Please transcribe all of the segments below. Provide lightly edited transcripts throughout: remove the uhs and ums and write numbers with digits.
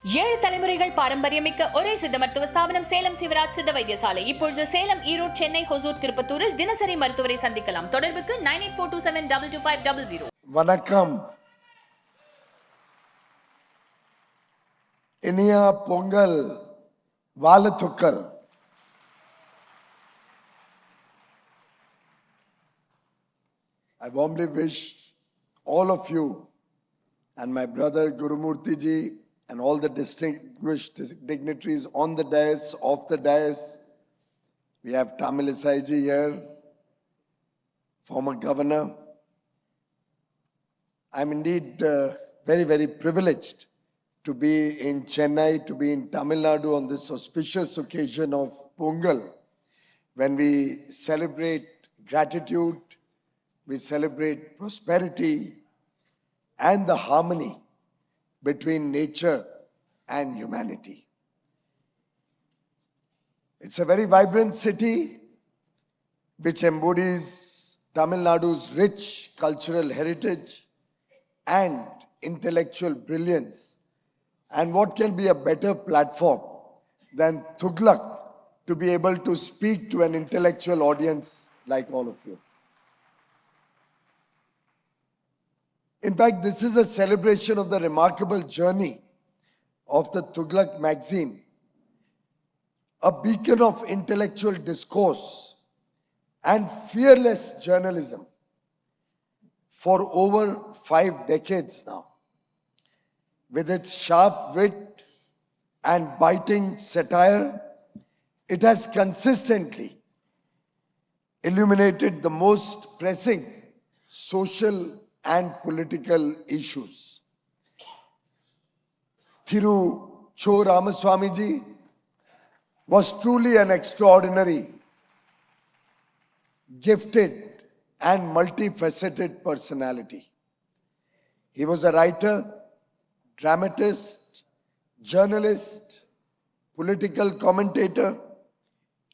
ஏழு தலைமுறைகள் பாரம்பரியமிக்க ஒரே சித்த மருத்துவ ஸ்தாபனம் சேலம் சிவராஜ் சித்த வைத்தியசாலை. இப்பொழுது சேலம், ஈரோடு, சென்னை, ஹொசூர், திருப்பத்தூரில் தினசரி மருத்துவரை சந்திக்கலாம். தொடர்புக்கு 9842722500. வணக்கம். இனிய பொங்கல் வாழ்த்துக்கள். I warmly wish all of you and my brother Gurumurthy ji and all the distinguished dignitaries on the dais, off the dais. We have Tamilisai ji here, former governor. I'm indeed very, very privileged to be in Chennai, to be in Tamil Nadu on this auspicious occasion of Pongal, when we celebrate gratitude, we celebrate prosperity and the harmony between nature and humanity. It's a very vibrant city which embodies Tamil Nadu's rich cultural heritage and intellectual brilliance. And what can be a better platform than Thuglak to be able to speak to an intellectual audience like all of you? In fact, this is a celebration of the remarkable journey of the Thuglak magazine, a beacon of intellectual discourse and fearless journalism for over 5 decades now. With its sharp wit and biting satire, it has consistently illuminated the most pressing social and political issues. Thiru Cho Ramaswami ji was truly an extraordinary, gifted and multifaceted personality. He was a writer, dramatist, journalist, political commentator,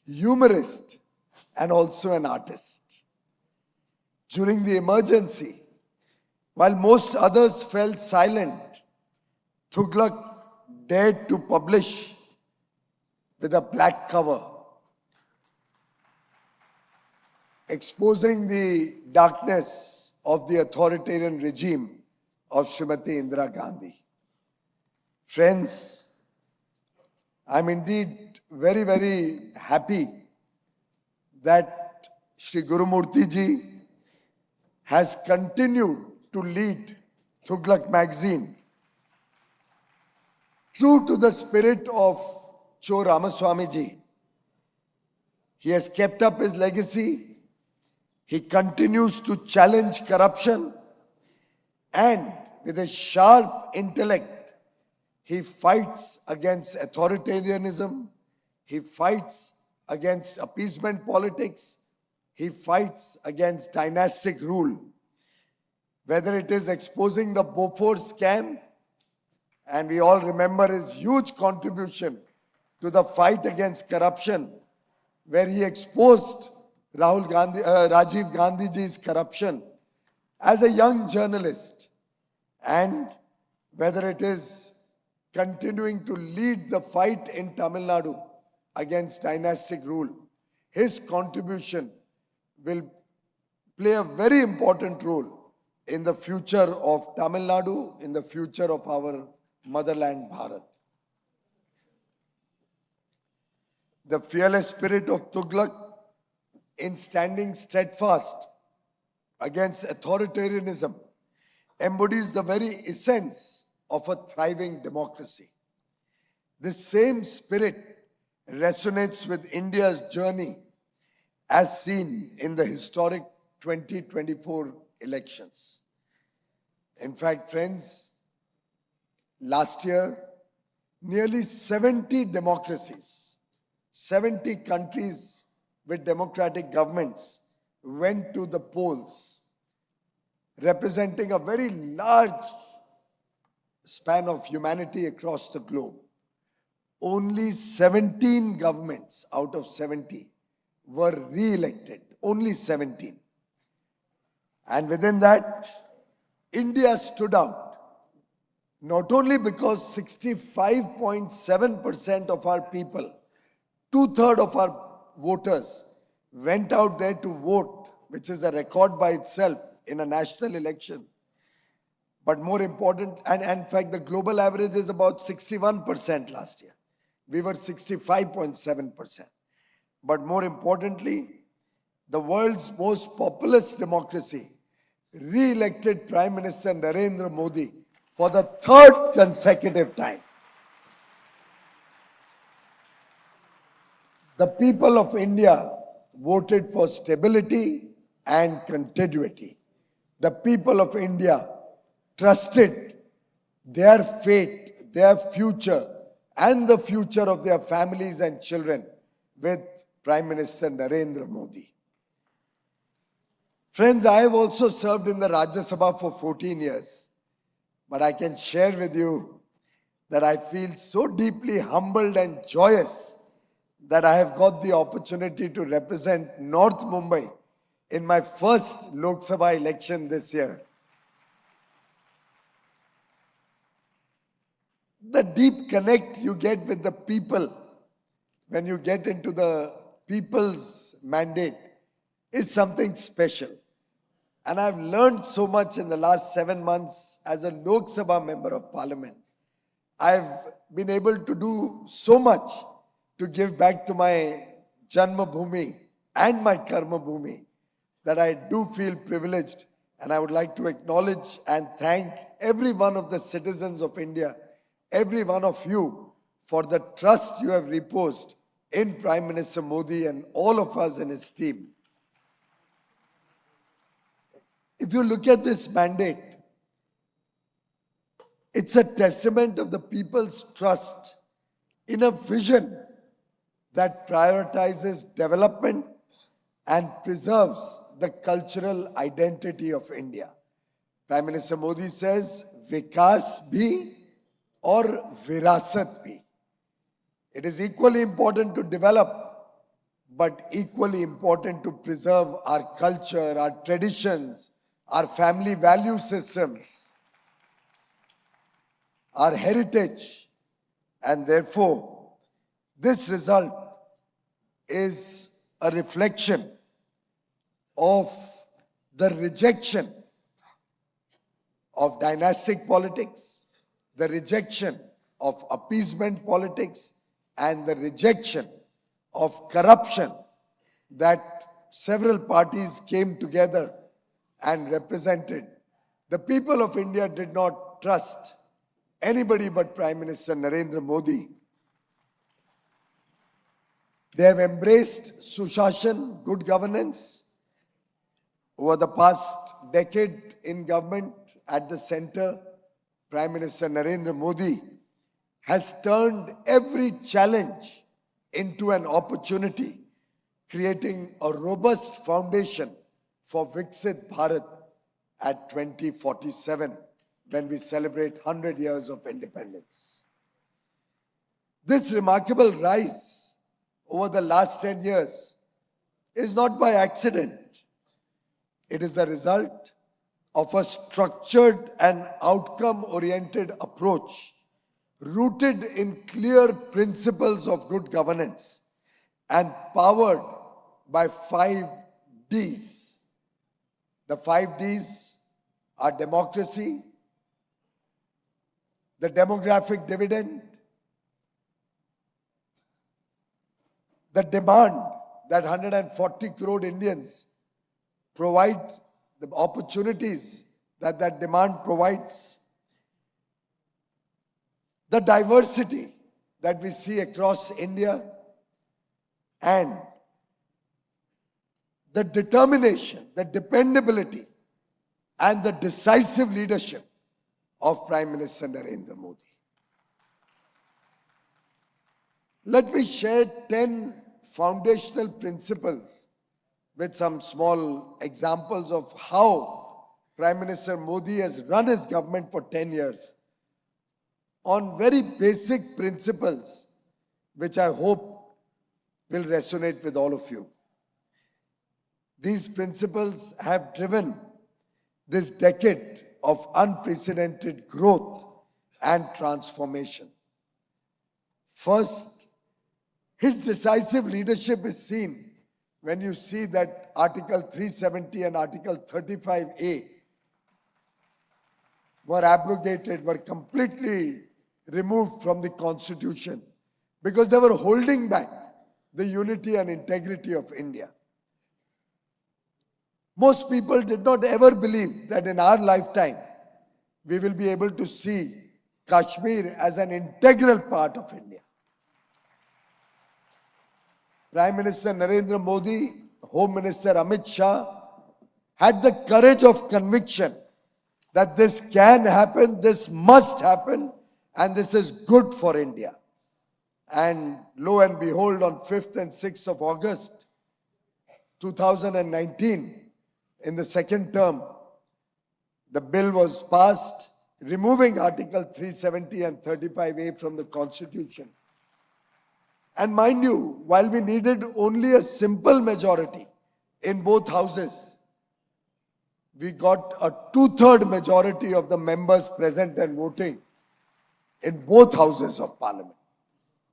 humorist, and also an artist. During the emergency, while most others fell silent, Thuglak dared to publish with a black cover, exposing the darkness of the authoritarian regime of Srimati Indira Gandhi. Friends, I'm indeed very, very happy that Shri Gurumurthy ji has continued to lead Thuglak magazine. True to the spirit of Cho Ramaswami ji, he has kept up his legacy. He continues to challenge corruption, and with a sharp intellect, he fights against authoritarianism, he fights against appeasement politics, he fights against dynastic rule. Whether it is exposing the Bofors scam, and we all remember his huge contribution to the fight against corruption, where he exposed Rajiv Gandhi ji's corruption as a young journalist, and whether it is continuing to lead the fight in Tamil Nadu against dynastic rule, his contribution will play a very important role in the future of Tamil Nadu, in the future of our motherland Bharat. The fearless spirit of Thuglak in standing steadfast against authoritarianism embodies the very essence of a thriving democracy. This same spirit resonates with India's journey as seen in the historic 2024 elections. In fact, friends, last year, nearly 70 democracies, 70 countries with democratic governments went to the polls, representing a very large span of humanity across the globe. Only 17 governments out of 70 were re-elected, only 17. And within that, India stood out Not only because 65.7% of our people, two-thirds of our voters went out there to vote, which is a record by itself in a national election. But more important, and in fact, the global average is about 61% last year. We were 65.7%. But more importantly, the world's most populous democracy re-elected Prime Minister Narendra Modi for the third consecutive time. The people of India voted for stability and continuity. The people of India trusted their fate, their future, and the future of their families and children with Prime Minister Narendra Modi. Friends, I have also served in the Rajya Sabha for 14 years, but I can share with you that I feel so deeply humbled and joyous that I have got the opportunity to represent North Mumbai in my first Lok Sabha election this year. The deep connect you get with the people when you get into the people's mandate is something special. And I've learned so much in the last 7 months as a Lok Sabha member of Parliament. I've been able to do so much to give back to my Janma Bhumi and my Karma Bhumi that I do feel privileged. And I would like to acknowledge and thank every one of the citizens of India, every one of you, for the trust you have reposed in Prime Minister Modi and all of us in his team. If you look at this mandate, it's a testament of the people's trust in a vision that prioritizes development and preserves the cultural identity of India. Prime Minister Modi says, Vikas bhi or Virasat bhi. It is equally important to develop, but equally important to preserve our culture, our traditions, our family value systems, our heritage, and therefore, this result is a reflection of the rejection of dynastic politics, the rejection of appeasement politics, and the rejection of corruption that several parties came together and represented. The people of India did not trust anybody but Prime Minister Narendra Modi. They have embraced Sushashan, good governance. Over the past decade in government at the center, Prime Minister Narendra Modi has turned every challenge into an opportunity, creating a robust foundation for Viksit Bharat at 2047, when we celebrate 100 years of independence. This remarkable rise over the last 10 years is not by accident. It is the result of a structured and outcome-oriented approach rooted in clear principles of good governance and powered by 5 Ds. The 5 Ds are democracy, the demographic dividend, the demand that 140 crore Indians provide, the opportunities that that demand provides, the diversity that we see across India, and the determination, the dependability, and the decisive leadership of Prime Minister Narendra Modi. Let me share 10 foundational principles with some small examples of how Prime Minister Modi has run his government for 10 years on very basic principles, which I hope will resonate with all of you. These principles have driven this decade of unprecedented growth and transformation. First, his decisive leadership is seen when you see that Article 370 and Article 35A were abrogated, were completely removed from the Constitution because they were holding back the unity and integrity of India. Most people did not ever believe that in our lifetime we will be able to see Kashmir as an integral part of India. Prime Minister Narendra Modi, Home Minister Amit Shah had the courage of conviction that this can happen, this must happen, and this is good for India. And lo and behold, on 5th and 6th of August 2019, in the second term, the bill was passed, removing Article 370 and 35A from the Constitution. And mind you, while we needed only a simple majority in both houses, we got a 2/3 majority of the members present and voting in both houses of parliament.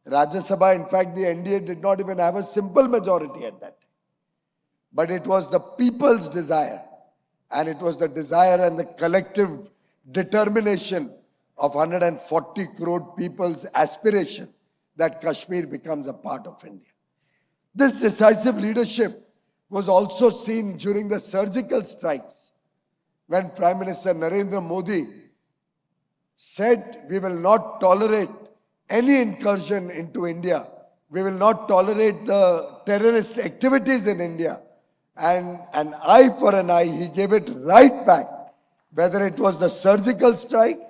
Rajya Sabha, in fact, the NDA did not even have a simple majority at that time. But it was the people's desire, and it was the desire and the collective determination of 140 crore people's aspiration that Kashmir becomes a part of India. This decisive leadership was also seen during the surgical strikes when Prime Minister Narendra Modi said, we will not tolerate any incursion into India. We will not tolerate the terrorist activities in India. And an eye for an eye, he gave it right back, whether it was the surgical strike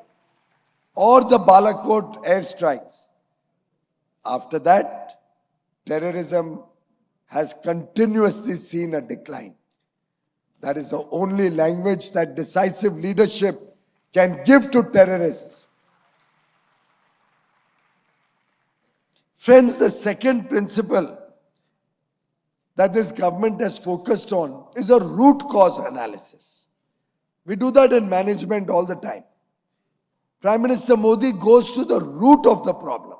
or the Balakot airstrikes. After that, terrorism has continuously seen a decline. That is the only language that decisive leadership can give to terrorists. Friends, the second principle that this government has focused on is a root cause analysis. We do that in management all the time. Prime Minister Modi goes to the root of the problem.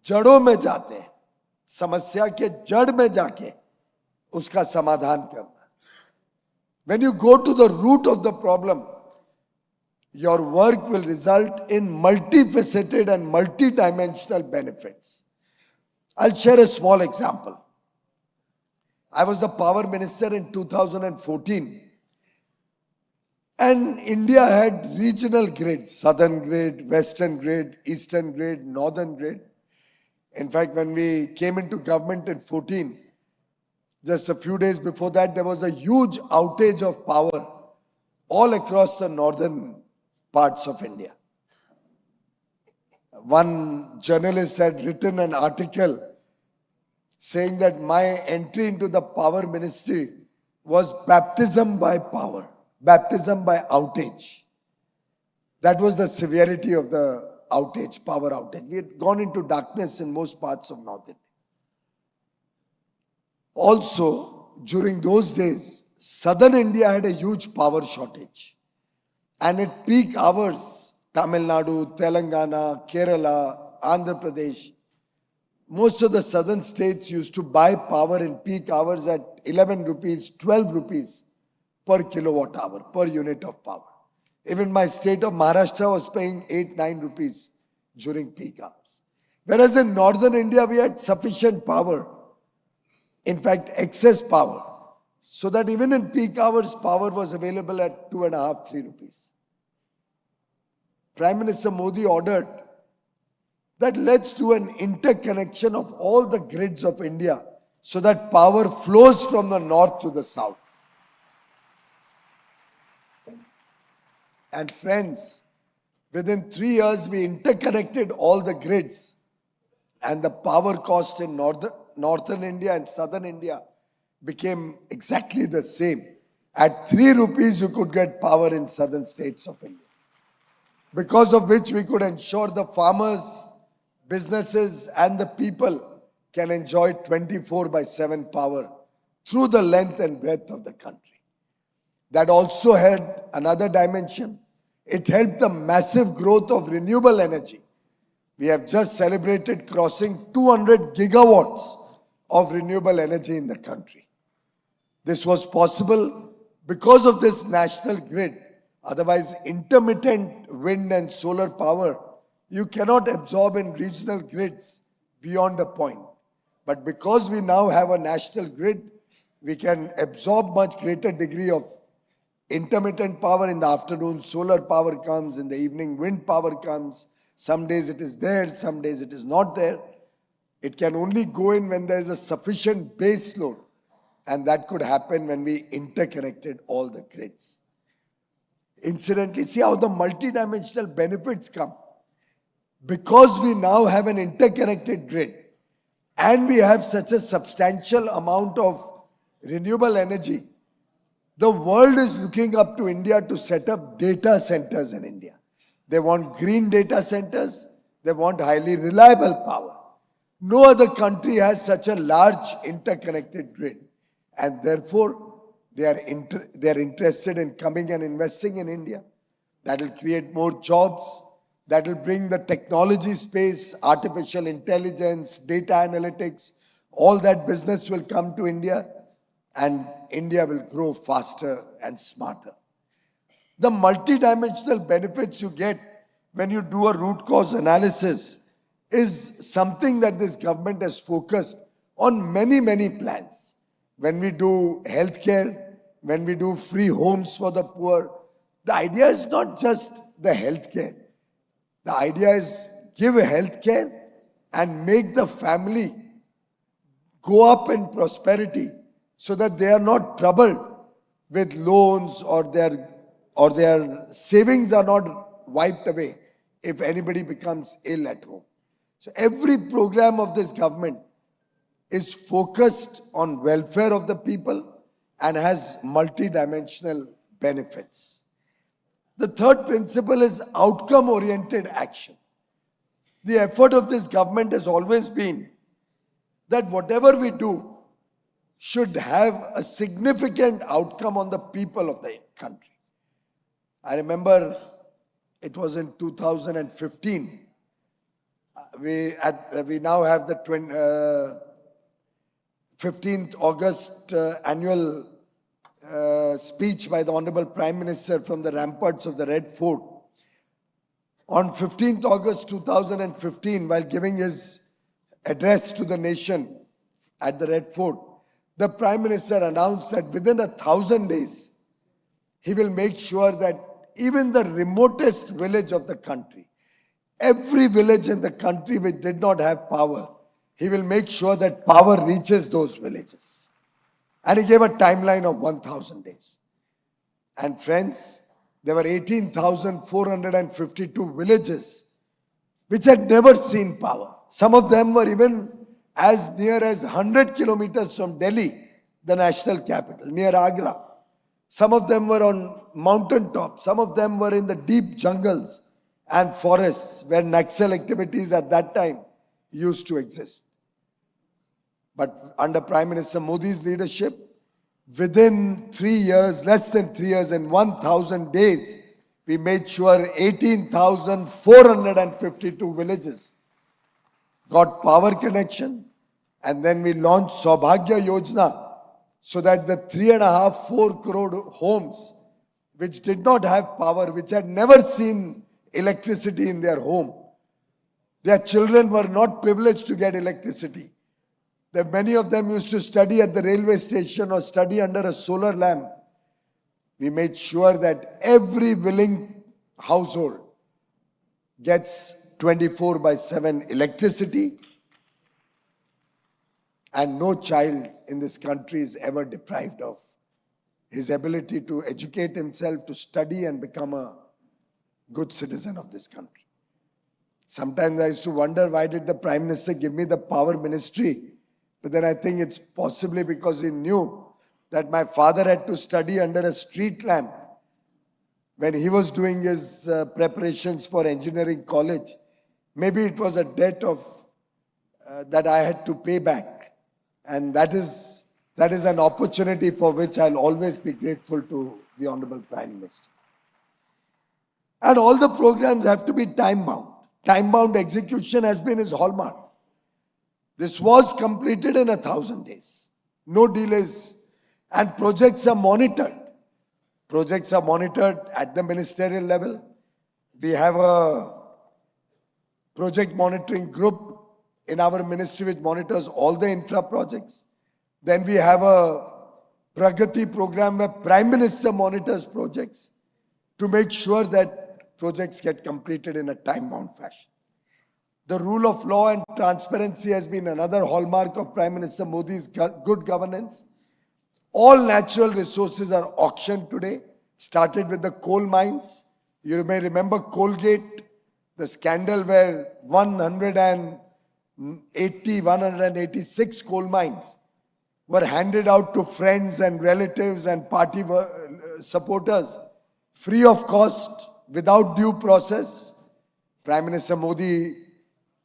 जड़ों में जाते हैं, समस्या के जड़ में जाके उसका समाधान करना. When you go to the root of the problem, your work will result in multifaceted and multidimensional benefits. I'll share a small example. I was the power minister in 2014, and India had regional grids, southern grid, western grid, eastern grid, northern grid. In fact, when we came into government in 14, just a few days before that, there was a huge outage of power all across the northern parts of India. One journalist had written an article saying that my entry into the power ministry was baptism by power, baptism by outage. That was the severity of the outage, power outage. We had gone into darkness in most parts of North India. Also, during those days, southern India had a huge power shortage. And at peak hours, Tamil Nadu, Telangana, Kerala, Andhra Pradesh, most of the southern states used to buy power in peak hours at 11 rupees, 12 rupees per kilowatt hour, per unit of power. Even my state of Maharashtra was paying 8-9 rupees during peak hours. Whereas in northern India, we had sufficient power. In fact, excess power. So that even in peak hours, power was available at 2.5-3 rupees. Prime Minister Modi ordered that let's do an interconnection of all the grids of India so that power flows from the north to the south. And friends, within 3 years, we interconnected all the grids, and the power cost in northern India and southern India became exactly the same. At 3 rupees, you could get power in southern states of India, because of which we could ensure the farmers, businesses, and the people can enjoy 24/7 power through the length and breadth of the country. That also had another dimension. It helped the massive growth of renewable energy. We have just celebrated crossing 200 gigawatts of renewable energy in the country. This was possible because of this national grid. Otherwise, intermittent wind and solar power, you cannot absorb in regional grids beyond a point. But because we now have a national grid, we can absorb much greater degree of intermittent power. In the afternoon, solar power comes. In the evening, wind power comes. Some days it is there, some days it is not there. It can only go in when there is a sufficient base load. And that could happen when we interconnected all the grids. Incidentally, see how the multidimensional benefits come. Because we now have an interconnected grid and we have such a substantial amount of renewable energy, the world is looking up to India to set up data centers in India. They want green data centers. They want highly reliable power. No other country has such a large interconnected grid. And therefore, they are interested in coming and investing in India. That will create more jobs. That will bring the technology space, artificial intelligence, data analytics. All that business will come to India. And India will grow faster and smarter. The multidimensional benefits you get when you do a root cause analysis is something that this government has focused on many plans. When we do healthcare, when we do free homes for the poor, the idea is not just the healthcare. The idea is give healthcare and make the family go up in prosperity so that they are not troubled with loans or their savings are not wiped away if anybody becomes ill at home. So every program of this government is focused on welfare of the people and has multidimensional benefits. The third principle is outcome-oriented action. The effort of this government has always been that whatever we do should have a significant outcome on the people of the country. I remember it was in 2015. We now have the 15th August annual speech by the Honorable Prime Minister from the ramparts of the Red Fort. On 15th August 2015, while giving his address to the nation at the Red Fort, the Prime Minister announced that within 1,000 days, he will make sure that even the remotest village of the country, every village in the country which did not have power, he will make sure that power reaches those villages. And he gave a timeline of 1,000 days. And friends, there were 18,452 villages which had never seen power. Some of them were even as near as 100 kilometers from Delhi, the national capital, near Agra. Some of them were on mountaintops. Some of them were in the deep jungles and forests where Naxal activities at that time used to exist. But under Prime Minister Modi's leadership, within 3 years, less than 3 years, in 1,000 days, we made sure 18,452 villages got power connection, and then we launched Saubhagya Yojana so that the 3.5-4 crore homes which did not have power, which had never seen electricity in their home, their children were not privileged to get electricity. Many of them used to study at the railway station or study under a solar lamp. We made sure that every willing household gets 24/7 electricity, and no child in this country is ever deprived of his ability to educate himself, to study and become a good citizen of this country. Sometimes I used to wonder, why did the Prime Minister give me the power ministry? But then I think it's possibly because he knew that my father had to study under a street lamp when he was doing his preparations for engineering college. Maybe it was a debt of that I had to pay back. And that is an opportunity for which I'll always be grateful to the Honorable Prime Minister. And all the programs have to be time-bound. Time-bound execution has been his hallmark. This was completed in 1,000 days. No delays. And projects are monitored. Projects are monitored at the ministerial level. We have a project monitoring group in our ministry which monitors all the infra projects. Then we have a Pragati program where Prime Minister monitors projects to make sure that projects get completed in a time-bound fashion. The rule of law and transparency has been another hallmark of Prime Minister Modi's good governance. All natural resources are auctioned today, started with the coal mines. You may remember Coalgate, the scandal where 186 coal mines were handed out to friends and relatives and party supporters free of cost, without due process. Prime Minister Modi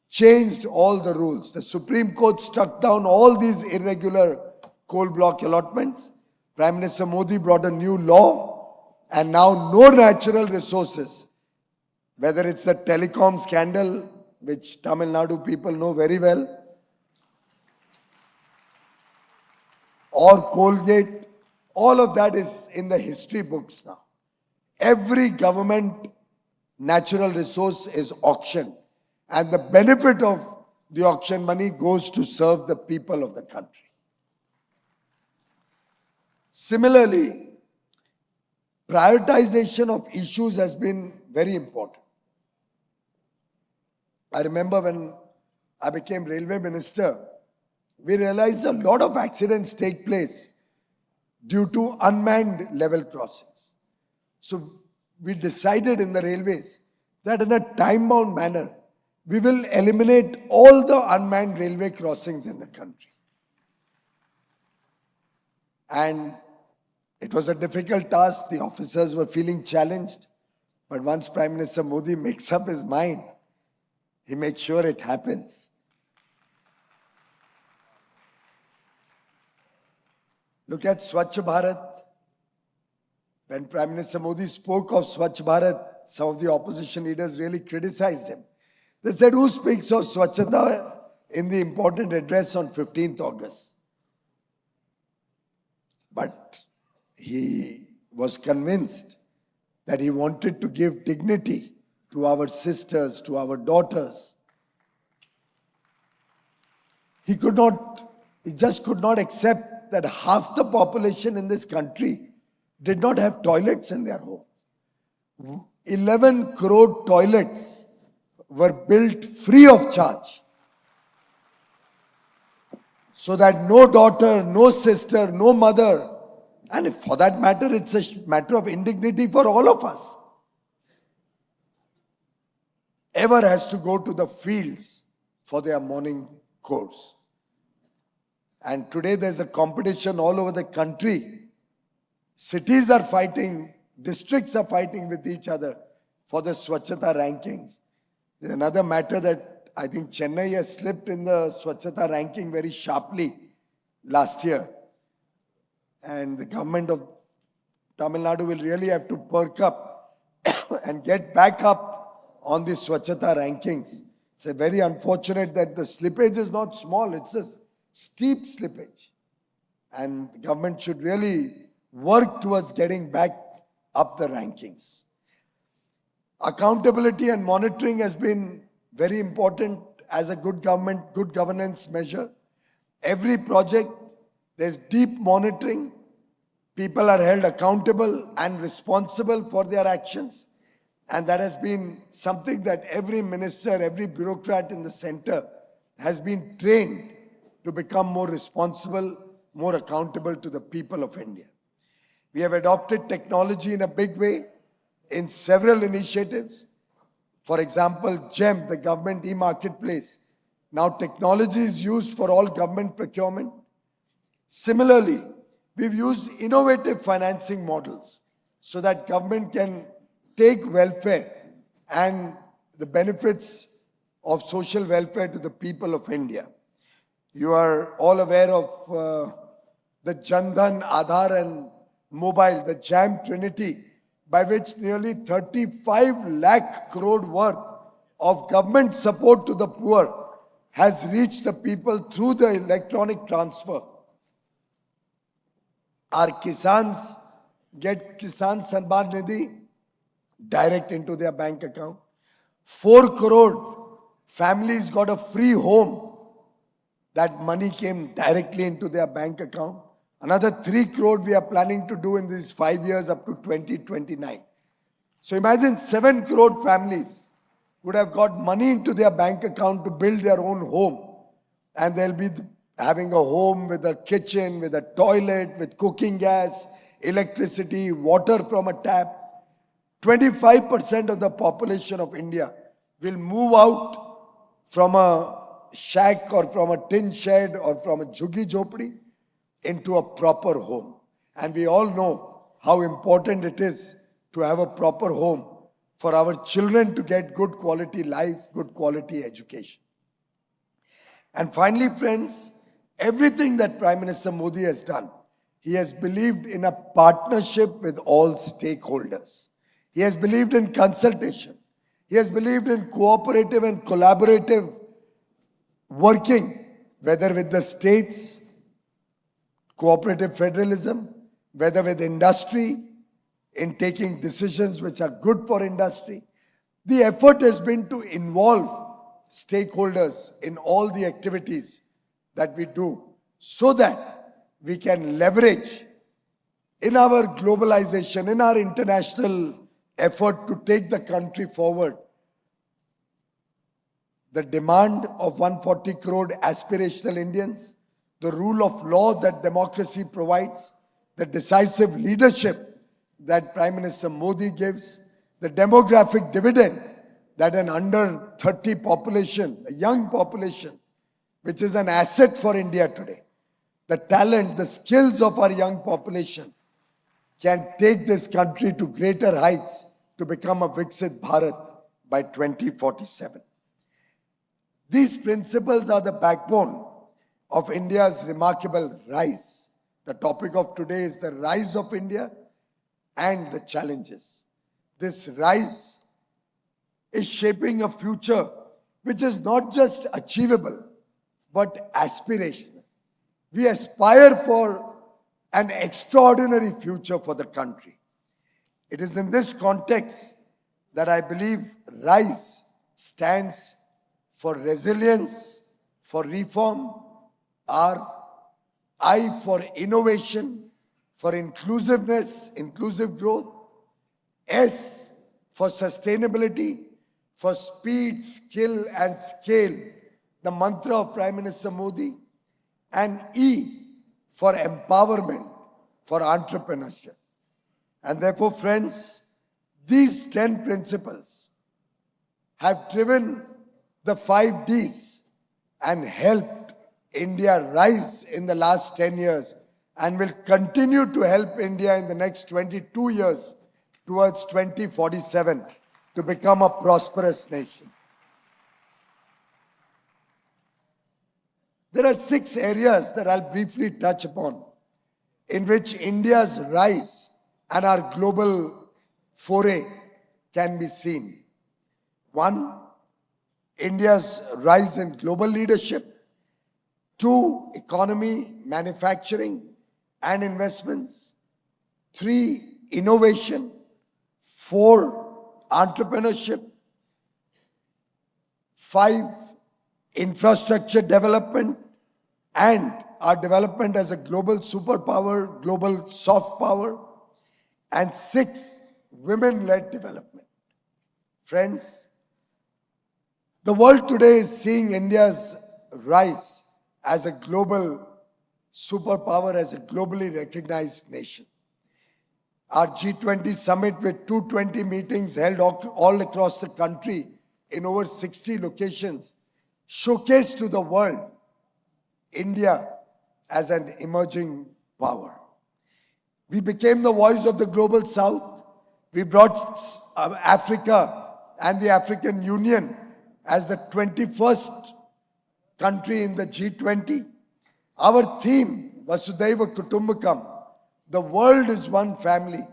changed all the rules. The Supreme Court struck down all these irregular coal block allotments. Prime Minister Modi brought a new law, and now no natural resources, whether it's the telecom scandal, which Tamil Nadu people know very well, or Coalgate, all of that is in the history books now. Every government natural resource is auctioned, and the benefit of the auction money goes to serve the people of the country. Similarly, prioritization of issues has been very important. I remember when I became railway minister, we realized a lot of accidents take place due to unmanned level crossings. So we decided in the railways that in a time-bound manner, we will eliminate all the unmanned railway crossings in the country. And it was a difficult task. The officers were feeling challenged. But once Prime Minister Modi makes up his mind, he makes sure it happens. Look at Swachh Bharat. When Prime Minister Modi spoke of Swachh Bharat, some of the opposition leaders really criticized him. They said, who speaks of Swachhata in the important address on 15th August? But he was convinced that he wanted to give dignity to our sisters, to our daughters. He just could not accept that half the population in this country did not have toilets in their home. 11 crore toilets were built free of charge, so that no daughter, no sister, no mother, and for that matter, it's a matter of indignity for all of us, ever has to go to the fields for their morning course. And today there's a competition all over the country. Cities are fighting, districts are fighting with each other for the Swachhata rankings. There's another matter that I think Chennai has slipped in the Swachhata ranking very sharply last year. And the government of Tamil Nadu will really have to perk up and get back up on the Swachhata rankings. It's a very unfortunate that the slippage is not small, it's a steep slippage. And the government should really work towards getting back up the rankings. Accountability and monitoring has been very important as a good governance measure. Every project, there's deep monitoring. People are held accountable and responsible for their actions. And that has been something that every minister, every bureaucrat in the center has been trained to become more responsible, more accountable to the people of India. We have adopted technology in a big way in several initiatives. For example, GEM, the government e-marketplace. Now technology is used for all government procurement. Similarly, we've used innovative financing models so that government can take welfare and the benefits of social welfare to the people of India. You are all aware of the Jan Dhan, Aadhaar and mobile, the JAM Trinity, by which nearly 35 lakh crore worth of government support to the poor has reached the people through the electronic transfer. Our Kisans get Kisan Sanman Nidhi direct into their bank account. 4 crore families got a free home. That money came directly into their bank account. Another 3 crore we are planning to do in these 5 years up to 2029. So imagine 7 crore families would have got money into their bank account to build their own home. And they'll be having a home with a kitchen, with a toilet, with cooking gas, electricity, water from a tap. 25% of the population of India will move out from a shack or from a tin shed or from a jhuggi jhopdi into a proper home. And we all know how important it is to have a proper home for our children to get good quality life, good quality education. And finally, friends, everything that Prime Minister Modi has done, he has believed in a partnership with all stakeholders. He has believed in consultation. He has believed in cooperative and collaborative working, whether with the states, cooperative federalism, whether with industry, in taking decisions which are good for industry. The effort has been to involve stakeholders in all the activities that we do so that we can leverage in our globalization, in our international effort to take the country forward, the demand of 140 crore aspirational Indians, the rule of law that democracy provides, the decisive leadership that Prime Minister Modi gives, the demographic dividend that an under 30 population, a young population, which is an asset for India today, the talent, the skills of our young population can take this country to greater heights to become a Viksit Bharat by 2047. These principles are the backbone of India's remarkable rise. The topic of today is the rise of India and the challenges. This rise is shaping a future which is not just achievable, but aspirational. We aspire for an extraordinary future for the country. It is in this context that I believe RISE stands for resilience, for reform, R, I for innovation, for inclusiveness, inclusive growth, S for sustainability, for speed, skill and scale, the mantra of Prime Minister Modi, and E for empowerment, for entrepreneurship. And therefore, friends, these 10 principles have driven the 5 Ds and helped India rise in the last 10 years and will continue to help India in the next 22 years towards 2047 to become a prosperous nation. There are 6 areas that I'll briefly touch upon in which India's rise and our global foray can be seen. 1, India's rise in global leadership. 2, economy, manufacturing and investments. 3, innovation. 4, entrepreneurship. 5, infrastructure development and our development as a global superpower, global soft power. And 6, women-led development. Friends, the world today is seeing India's rise as a global superpower, as a globally recognized nation. Our G20 summit with 220 meetings held all across the country in over 60 locations showcased to the world India as an emerging power. We became the voice of the global south. We brought Africa and the African Union as the 21st country in the G20. Our theme, Vasudhaiva Kutumbakam, the world is one family,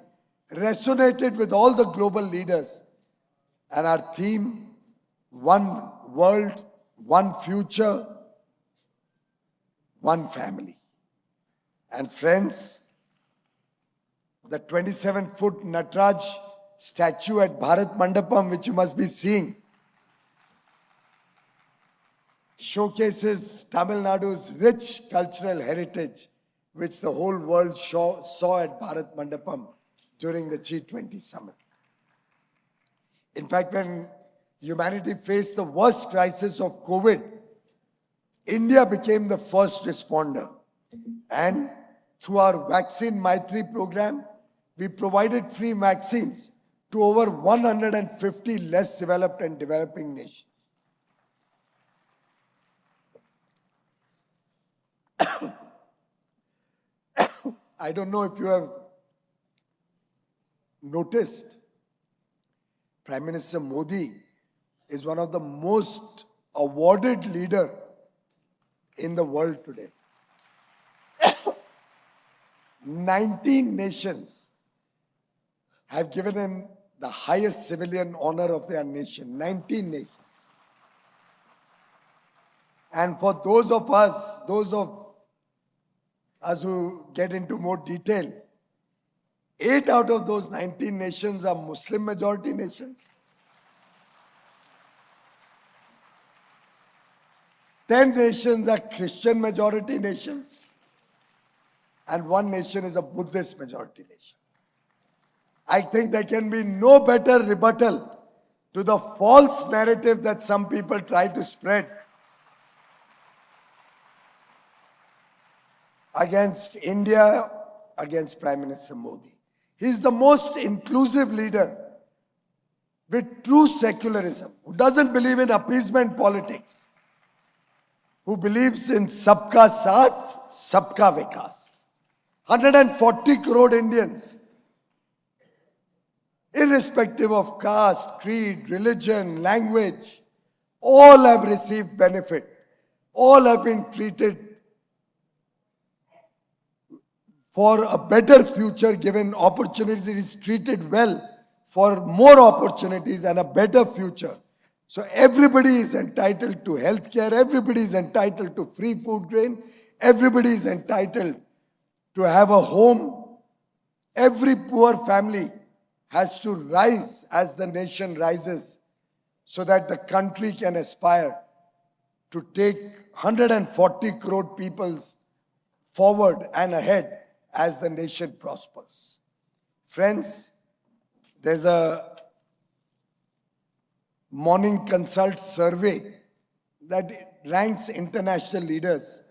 resonated with all the global leaders. And our theme, one world, one future, one family. And friends, the 27-foot Nataraj statue at Bharat Mandapam, which you must be seeing, showcases Tamil Nadu's rich cultural heritage, which the whole world saw at Bharat Mandapam during the G20 summit. In fact, when humanity faced the worst crisis of COVID, India became the first responder. And through our Vaccine Maitri program, we provided free vaccines to over 150 less developed and developing nations. I don't know if you have noticed, Prime Minister Modi is one of the most awarded leaders in the world today. 19 nations have given him the highest civilian honor of their nation. 19 nations. And for those of us who get into more detail, 8 out of those 19 nations are Muslim majority nations. 10 nations are Christian majority nations. And 1 nation is a Buddhist majority nation. I think there can be no better rebuttal to the false narrative that some people try to spread against India, against Prime Minister Modi. He is the most inclusive leader with true secularism, who doesn't believe in appeasement politics, who believes in Sabka Saath, Sabka Vikas. 140 crore Indians, irrespective of caste, creed, religion, language, all have received benefit. All have been treated for a better future, given opportunities, treated well for more opportunities and a better future. So everybody is entitled to health care, everybody is entitled to free food grain, everybody is entitled to have a home. Every poor family has to rise as the nation rises, so that the country can aspire to take 140 crore people forward and ahead as the nation prospers. Friends, there's a Morning Consult survey that ranks international leaders.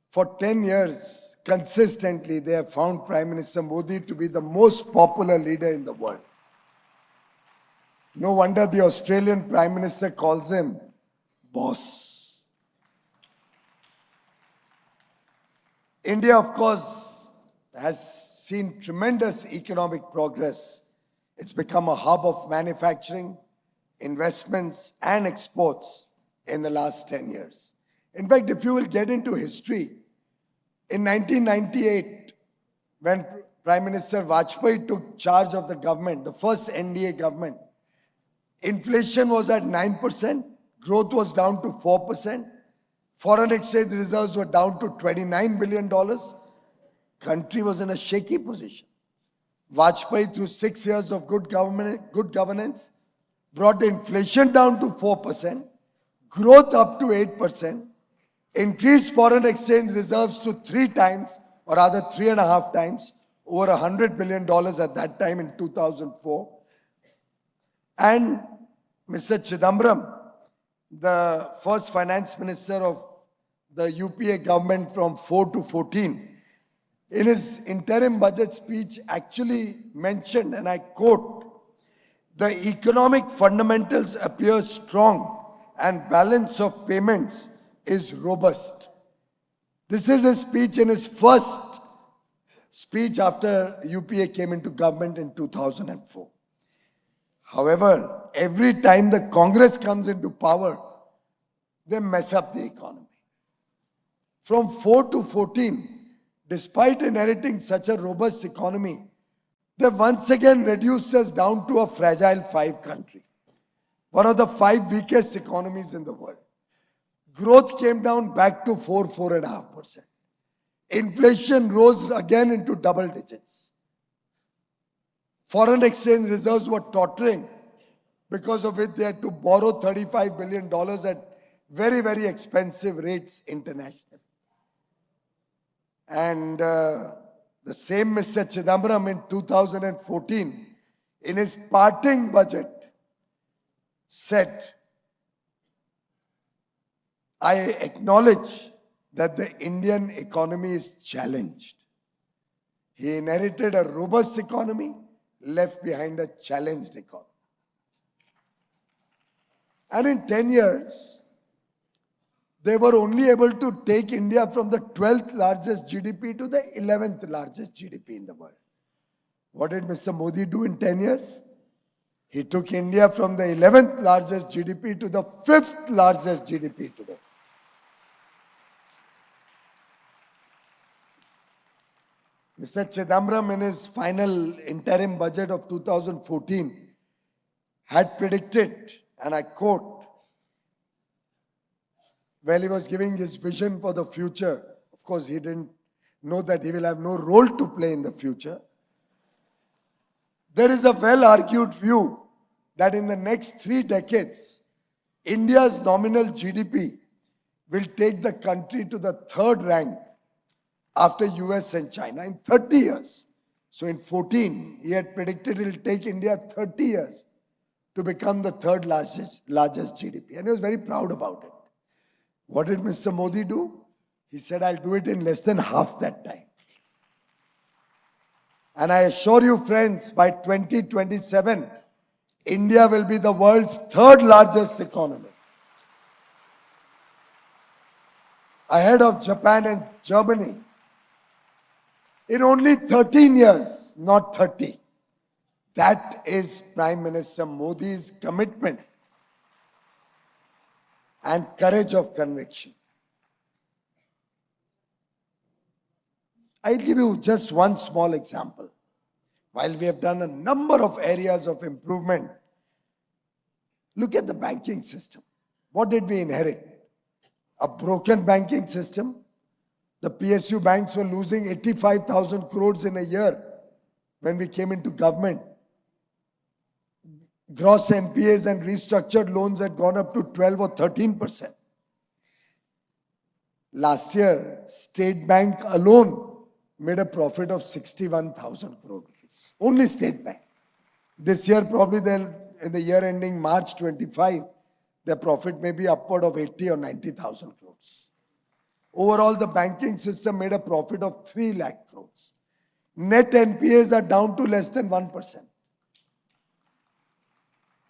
For 10 years, consistently, they have found Prime Minister Modi to be the most popular leader in the world. No wonder the Australian Prime Minister calls him boss. India, of course, has seen tremendous economic progress. It's become a hub of manufacturing, investments, and exports in the last 10 years. In fact, if you will get into history, in 1998, when Prime Minister Vajpayee took charge of the government, the first NDA government, inflation was at 9%, growth was down to 4%, foreign exchange reserves were down to $29 billion. Country was in a shaky position. Vajpayee, through 6 years of good governance, brought inflation down to 4%, growth up to 8%, increased foreign exchange reserves to 3 times, or rather 3.5 times, over $100 billion at that time in 2004. And Mr. Chidambaram, the first finance minister of the UPA government from 4 to 14, in his interim budget speech actually mentioned, and I quote, "The economic fundamentals appear strong and balance of payments is robust." This is his speech in his first speech after UPA came into government in 2004. However, every time the Congress comes into power, they mess up the economy. From 4 to 14, despite inheriting such a robust economy, They once again reduced us down to a fragile 5 country, one of the 5 weakest economies in the world. Growth came down back to 4.5%. Inflation rose again into double digits. Foreign exchange reserves were tottering, because of it they had to borrow $35 billion at very, very expensive rates internationally. And the same Mr. Chidambaram in 2014, in his parting budget, said, I acknowledge that the Indian economy is challenged. He inherited a robust economy, left behind a challenged economy. And in 10 years, they were only able to take India from the 12th largest GDP to the 11th largest GDP in the world. What did Mr. Modi do in 10 years? He took India from the 11th largest GDP to the 5th largest GDP today. Mr. Chidambaram, in his final interim budget of 2014, had predicted, and I quote, while he was giving his vision for the future, of course he didn't know that he will have no role to play in the future. There is a well-argued view that in the next 3 decades, India's nominal GDP will take the country to the 3rd rank after US and China in 30 years. So in 14, he had predicted it will take India 30 years to become the 3rd largest GDP. And he was very proud about it. What did Mr. Modi do? He said, I'll do it in less than half that time. And I assure you, friends, by 2027, India will be the world's 3rd largest economy, ahead of Japan and Germany. In only 13 years, not 30. That is Prime Minister Modi's commitment and courage of conviction. I'll give you just one small example. While we have done a number of areas of improvement, look at the banking system. What did we inherit? A broken banking system. The PSU banks were losing 85,000 crores in a year when we came into government. Gross NPAs and restructured loans had gone up to 12 or 13%. Last year, State Bank alone made a profit of 61,000 crore rupees. Only State Bank. This year, probably in the year ending March 25, their profit may be upward of 80 or 90,000 crores. Overall, the banking system made a profit of 3 lakh crores. Net NPAs are down to less than 1%.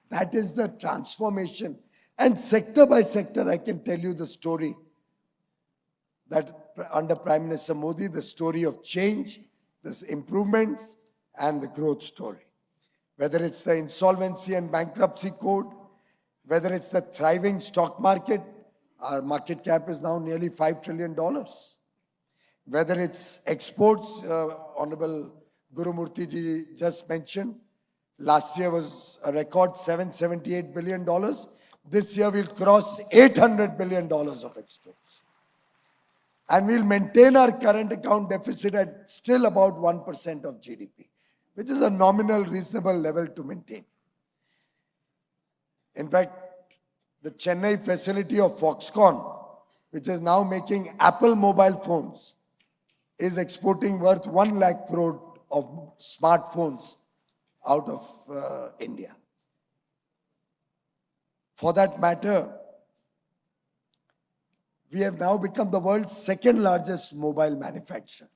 That is the transformation. And sector by sector, I can tell you the story that under Prime Minister Modi, the story of change, the improvements, and the growth story. Whether it's the insolvency and bankruptcy code, whether it's the thriving stock market, our market cap is now nearly $5 trillion. Whether it's exports, Honorable Guru Murthy ji just mentioned, last year was a record $778 billion. This year we'll cross $800 billion of exports. And we'll maintain our current account deficit at still about 1% of GDP, which is a nominal, reasonable level to maintain. In fact, the Chennai facility of Foxconn, which is now making Apple mobile phones, is exporting worth 1 lakh crore of smartphones out of India. For that matter, we have now become the world's 2nd largest mobile manufacturer.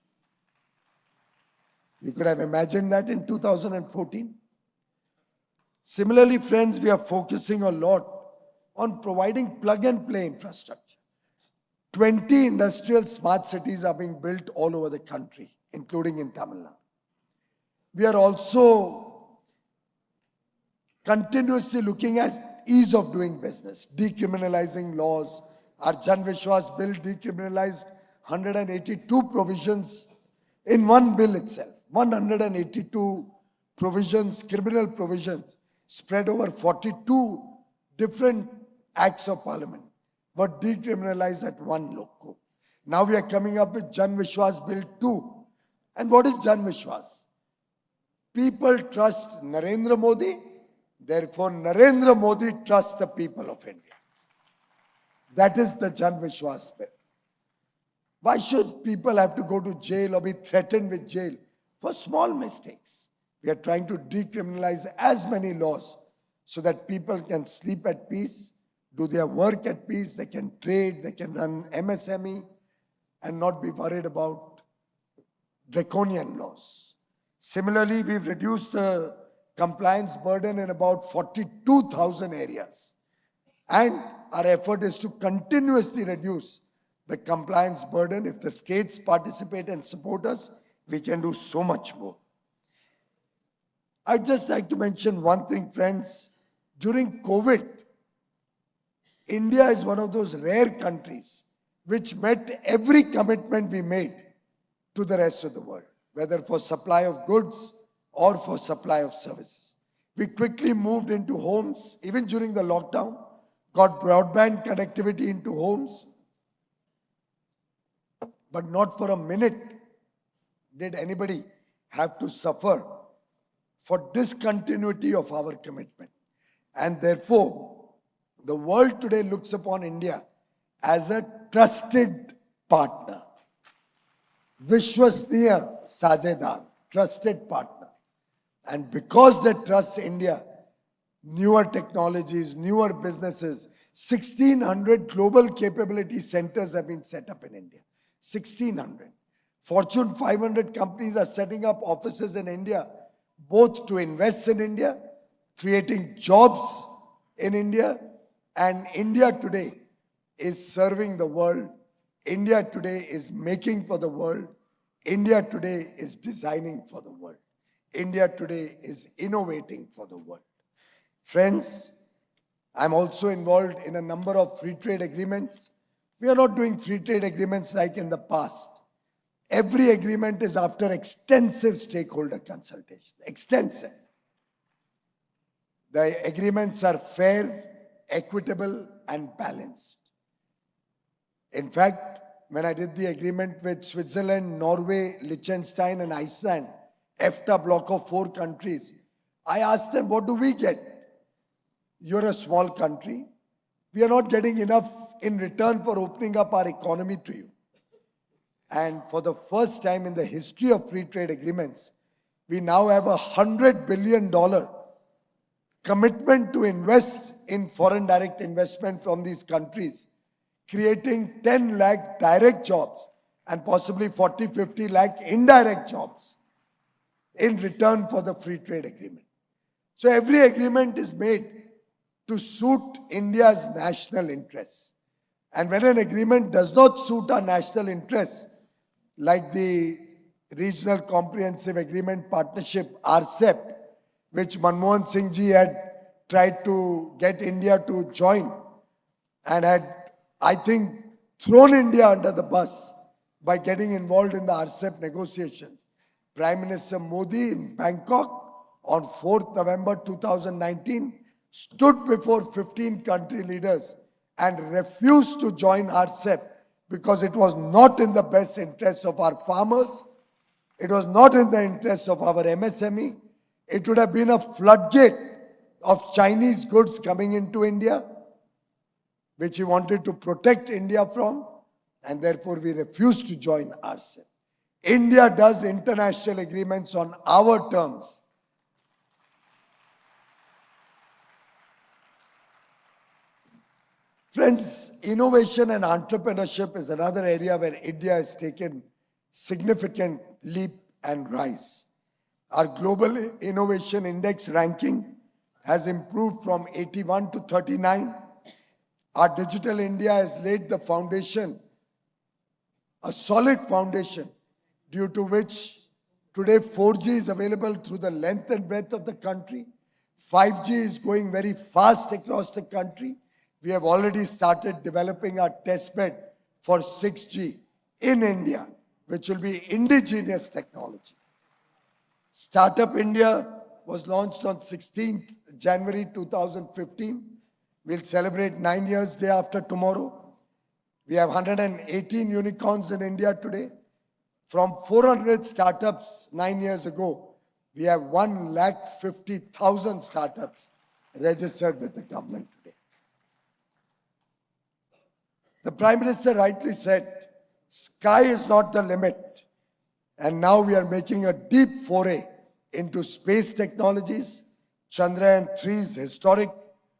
We could have imagined that in 2014. Similarly, friends, we are focusing a lot on providing plug-and-play infrastructure. 20 industrial smart cities are being built all over the country, including in Tamil Nadu. We are also continuously looking at ease of doing business, decriminalizing laws. Our Jan Vishwas bill decriminalized 182 provisions in one bill itself. 182 provisions, criminal provisions, spread over 42 different acts of parliament, were decriminalized at one loco. Now we are coming up with Jan Vishwas Bill 2. And what is Jan Vishwas? People trust Narendra Modi, therefore Narendra Modi trusts the people of India. That is the Jan Vishwas Bill. Why should people have to go to jail or be threatened with jail for small mistakes? We are trying to decriminalize as many laws so that people can sleep at peace, do their work at peace, they can trade, they can run MSME and not be worried about draconian laws. Similarly, we've reduced the compliance burden in about 42,000 areas. And our effort is to continuously reduce the compliance burden. If the states participate and support us, we can do so much more. I'd just like to mention one thing, friends. During COVID, India is one of those rare countries which met every commitment we made to the rest of the world, whether for supply of goods or for supply of services. We quickly moved into homes, even during the lockdown, got broadband connectivity into homes, but not for a minute did anybody have to suffer for discontinuity of our commitment. And therefore, the world today looks upon India as a trusted partner. Vishwasniya Sajedar, trusted partner. And because they trust India, newer technologies, newer businesses, 1,600 global capability centers have been set up in India. 1,600. Fortune 500 companies are setting up offices in India, both to invest in India, creating jobs in India, and India today is serving the world. India today is making for the world. India today is designing for the world. India today is innovating for the world. Friends, I'm also involved in a number of free trade agreements. We are not doing free trade agreements like in the past. Every agreement is after extensive stakeholder consultation. Extensive. The agreements are fair, equitable, and balanced. In fact, when I did the agreement with Switzerland, Norway, Liechtenstein, and Iceland, EFTA block of 4 countries, I asked them, what do we get? You're a small country. We are not getting enough in return for opening up our economy to you. And for the first time in the history of free trade agreements, we now have $100 billion commitment to invest in foreign direct investment from these countries, creating 10 lakh direct jobs and possibly 40, 50 lakh indirect jobs in return for the free trade agreement. So every agreement is made to suit India's national interests. And when an agreement does not suit our national interests, like the Regional Comprehensive Agreement Partnership, RCEP, which Manmohan Singh ji had tried to get India to join and had, I think, thrown India under the bus by getting involved in the RCEP negotiations. Prime Minister Modi in Bangkok on 4th November 2019 stood before 15 country leaders and refused to join RCEP because it was not in the best interests of our farmers, it was not in the interests of our MSME, it would have been a floodgate of Chinese goods coming into India, which he wanted to protect India from, and therefore we refused to join RCEP. India does international agreements on our terms. Friends, innovation and entrepreneurship is another area where India has taken significant leap and rise. Our global innovation index ranking has improved from 81 to 39. Our Digital India has laid the foundation, a solid foundation, due to which today 4G is available through the length and breadth of the country. 5G is going very fast across the country. We have already started developing our testbed for 6G in India, which will be indigenous technology. Startup India was launched on 16th January 2015. We'll celebrate 9 years day after tomorrow. We have 118 unicorns in India today. From 400 startups 9 years ago, we have 150,000 startups registered with the government today. The Prime Minister rightly said, sky is not the limit. And now we are making a deep foray into space technologies. Chandrayaan-3's historic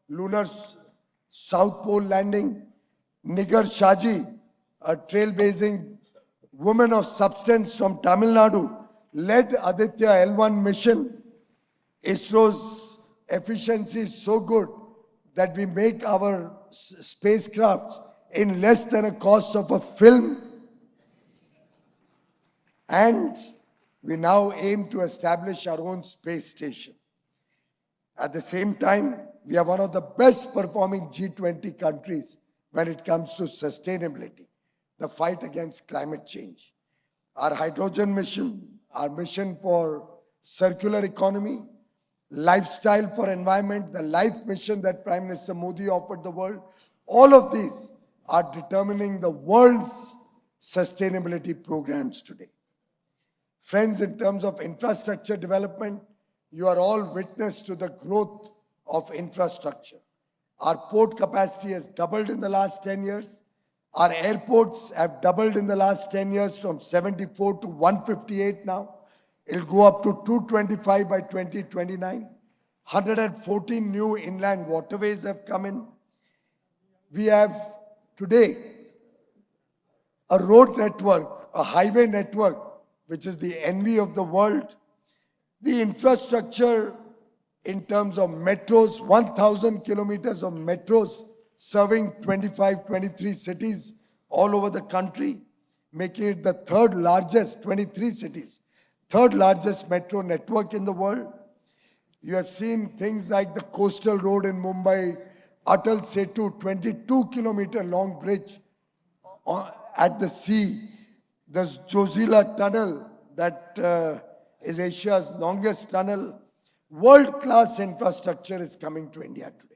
lunar South Pole landing. Nigar Shaji, a trailblazing woman of substance from Tamil Nadu, led Aditya L1 mission. ISRO's efficiency is so good that we make our spacecrafts in less than a cost of a film. And we now aim to establish our own space station. At the same time, we are one of the best performing G20 countries when it comes to sustainability, the fight against climate change. Our hydrogen mission, our mission for circular economy, lifestyle for environment, the life mission that Prime Minister Modi offered the world, all of these are determining the world's sustainability programs today. Friends, in terms of infrastructure development, you are all witness to the growth of infrastructure. Our port capacity has doubled in the last 10 years. Our airports have doubled in the last 10 years from 74 to 158 now. It'll go up to 225 by 2029. 114 new inland waterways have come in. We have today a road network, a highway network, which is the envy of the world. The infrastructure in terms of metros, 1,000 kilometers of metros serving 25, 23 cities all over the country, making it the third largest, 23 cities, third largest metro network in the world. You have seen things like the coastal road in Mumbai, Atal Setu, 22-kilometer long bridge at the sea. The Zojila tunnel that is Asia's longest tunnel. World-class infrastructure is coming to India today.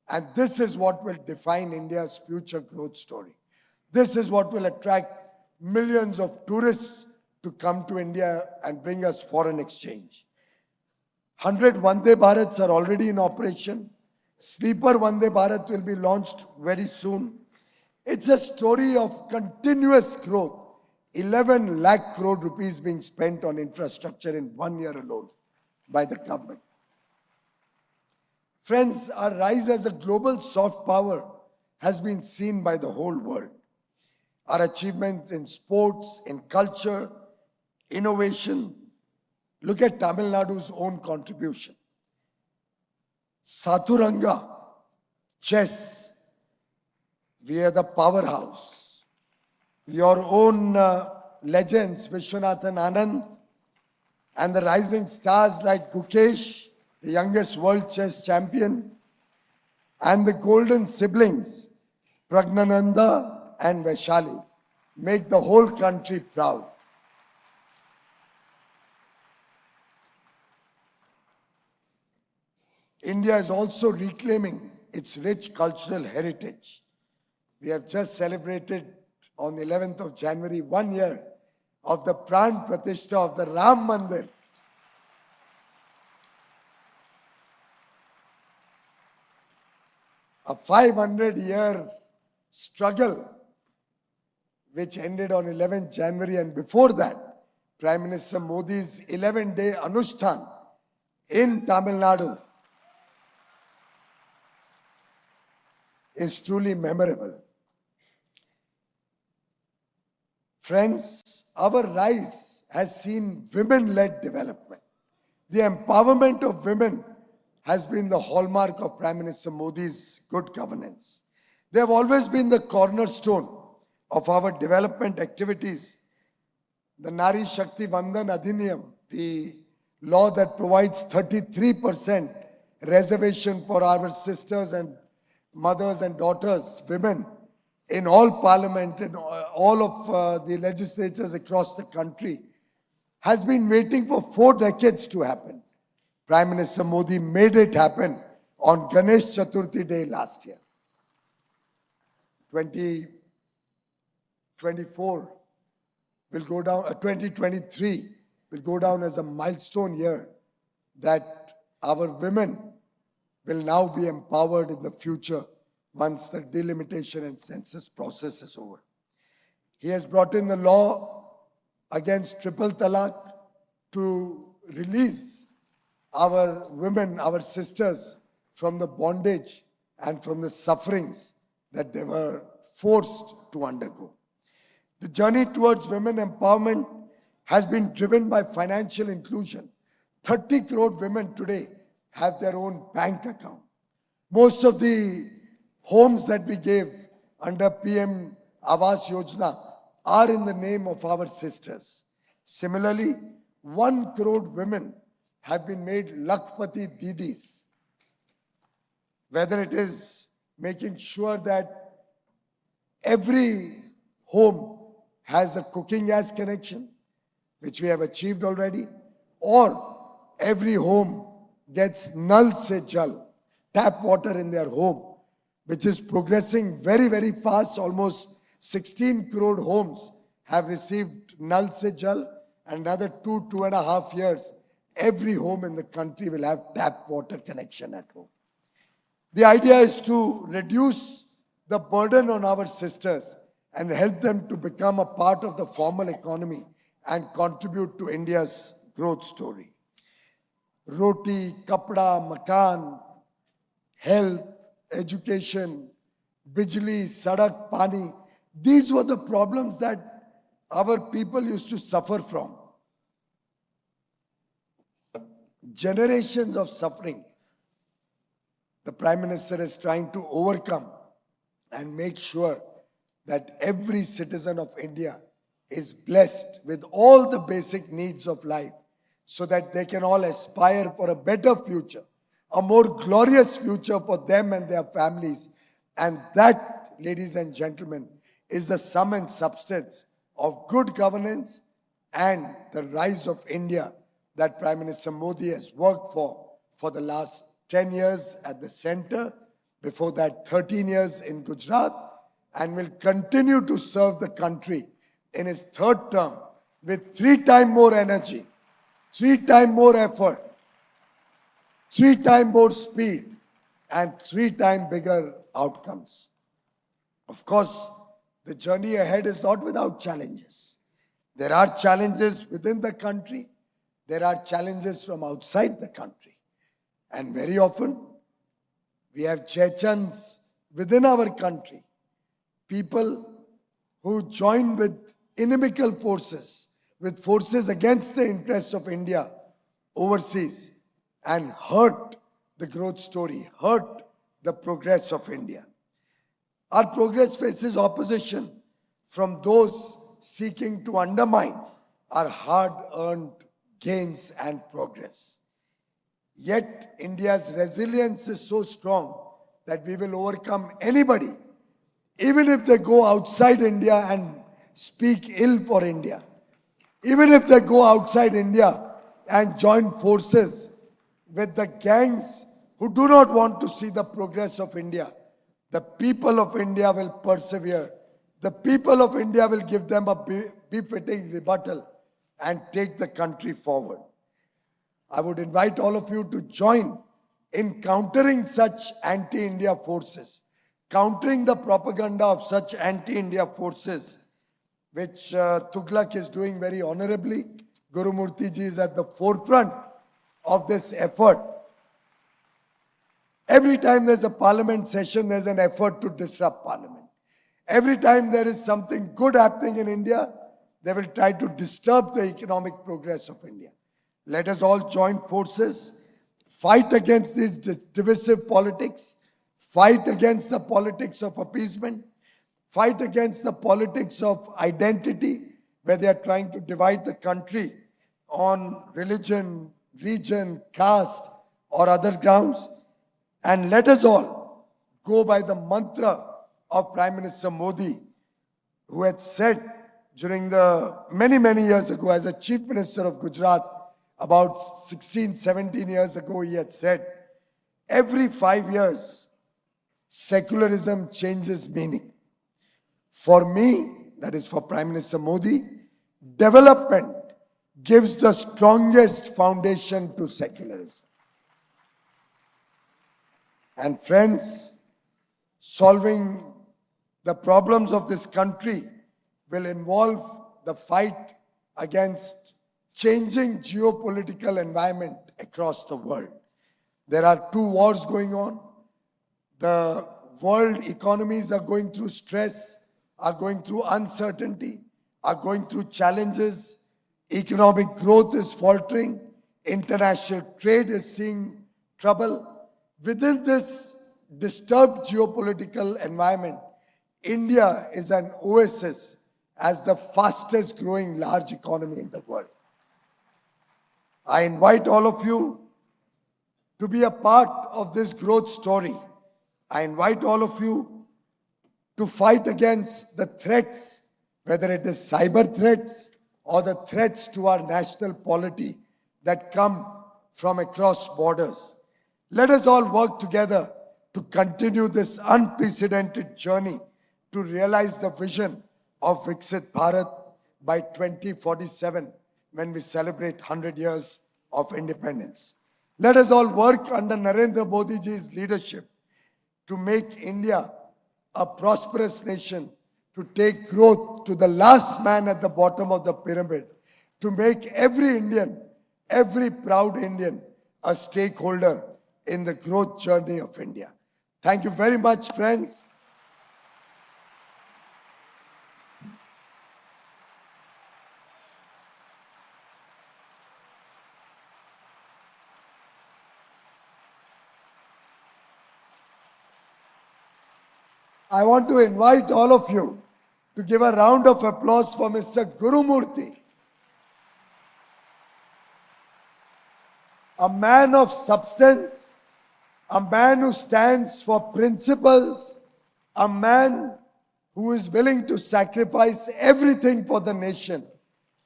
And this is what will define India's future growth story. This is what will attract millions of tourists to come to India and bring us foreign exchange. 100 Vande Bharats are already in operation. Sleeper Vande Bharat will be launched very soon. It's a story of continuous growth. 11 lakh crore rupees being spent on infrastructure in 1 year alone by the government. Friends, our rise as a global soft power has been seen by the whole world. Our achievements in sports, in culture, innovation. Look at Tamil Nadu's own contribution. Sathuranga, chess, we are the powerhouse. Your own legends, Vishwanathan Anand, and the rising stars like Gukesh, the youngest world chess champion, and the golden siblings, Pragnananda and Vaishali, make the whole country proud. India is also reclaiming its rich cultural heritage. We have just celebrated on the 11th of January 1 year of the Pran Pratishtha of the Ram Mandir. A 500-year struggle which ended on 11th January, and before that, Prime Minister Modi's 11-day Anushthan in Tamil Nadu is truly memorable. Friends, our rise has seen women-led development. The empowerment of women has been the hallmark of Prime Minister Modi's good governance. They have always been the cornerstone of our development activities. The Nari Shakti Vandan Adhiniyam, the law that provides 33% reservation for our sisters and mothers and daughters, women, in all parliament, in all of the legislatures across the country, has been waiting for 4 decades to happen. Prime Minister Modi made it happen on Ganesh Chaturthi day last year. 2024 will go down, 2023 will go down as a milestone year that our women will now be empowered in the future once the delimitation and census process is over. He has brought in the law against triple talaq to release our women, our sisters, from the bondage and from the sufferings that they were forced to undergo. The journey towards women empowerment has been driven by financial inclusion. 30 crore women today have their own bank account. Most of the homes that we gave under PM Awas Yojana are in the name of our sisters. Similarly, 1 crore women have been made Lakpati Didis. Whether it is making sure that every home has a cooking gas connection, which we have achieved already, or every home gets Nal Se Jal, tap water in their home, which is progressing very, very fast. Almost 16 crore homes have received Nal Se Jal, and another 2.5 years, every home in the country will have tap water connection at home. The idea is to reduce the burden on our sisters and help them to become a part of the formal economy and contribute to India's growth story. Roti, kapda, makan, health, education, bijli, sadak, pani, these were the problems that our people used to suffer from. Generations of suffering the Prime Minister is trying to overcome and make sure that every citizen of India is blessed with all the basic needs of life so that they can all aspire for a better future, a more glorious future for them and their families. And that, ladies and gentlemen, is the sum and substance of good governance and the rise of India that Prime Minister Modi has worked for the last 10 years at the center, before that 13 years in Gujarat, and will continue to serve the country in his third term with 3 times more energy, 3 times more effort, 3 times more speed, and 3 times bigger outcomes. Of course, the journey ahead is not without challenges. There are challenges within the country. There are challenges from outside the country. And very often, we have Chechens within our country, people who join with inimical forces, with forces against the interests of India overseas, and hurt the growth story, hurt the progress of India. Our progress faces opposition from those seeking to undermine our hard-earned gains and progress. Yet, India's resilience is so strong that we will overcome anybody, even if they go outside India and speak ill for India. Even if they go outside India and join forces with the gangs who do not want to see the progress of India, the people of India will persevere. The people of India will give them a befitting rebuttal and take the country forward. I would invite all of you to join in countering such anti-India forces, countering the propaganda of such anti-India forces, which Thuglak is doing very honorably. Guru Murthy ji is at the forefront of this effort. Every time there's a parliament session, there's an effort to disrupt parliament. Every time there is something good happening in India, they will try to disturb the economic progress of India. Let us all join forces, fight against this divisive politics, fight against the politics of appeasement, fight against the politics of identity, where they are trying to divide the country on religion, region, caste, or other grounds. And let us all go by the mantra of Prime Minister Modi, who had said during the many years ago as a Chief Minister of Gujarat, about 16, 17 years ago, he had said, every 5 years, secularism changes meaning. For me, that is for Prime Minister Modi, development gives the strongest foundation to secularism. And friends, solving the problems of this country will involve the fight against changing geopolitical environment across the world. There are 2 wars going on. The world economies are going through stress, are going through uncertainty, are going through challenges. Economic growth is faltering. International trade is seeing trouble. Within this disturbed geopolitical environment, India is an oasis as the fastest growing large economy in the world. I invite all of you to be a part of this growth story. I invite all of you to fight against the threats, whether it is cyber threats or the threats to our national polity that come from across borders. Let us all work together to continue this unprecedented journey to realize the vision of Viksit Bharat by 2047 when we celebrate 100 years of independence. Let us all work under Narendra Modi ji's leadership to make India a prosperous nation, to take growth to the last man at the bottom of the pyramid, to make every Indian, every proud Indian, a stakeholder in the growth journey of India. Thank you very much, friends. I want to invite all of you to give a round of applause for Mr. Gurumurthy, a man of substance, a man who stands for principles, a man who is willing to sacrifice everything for the nation,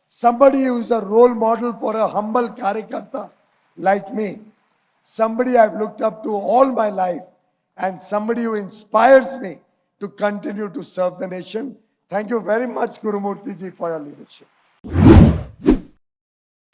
somebody who is a role model for a humble karyakarta like me, somebody I've looked up to all my life, and somebody who inspires me to continue to serve the nation. Thank you very much, Gurumurthy ji, for your leadership.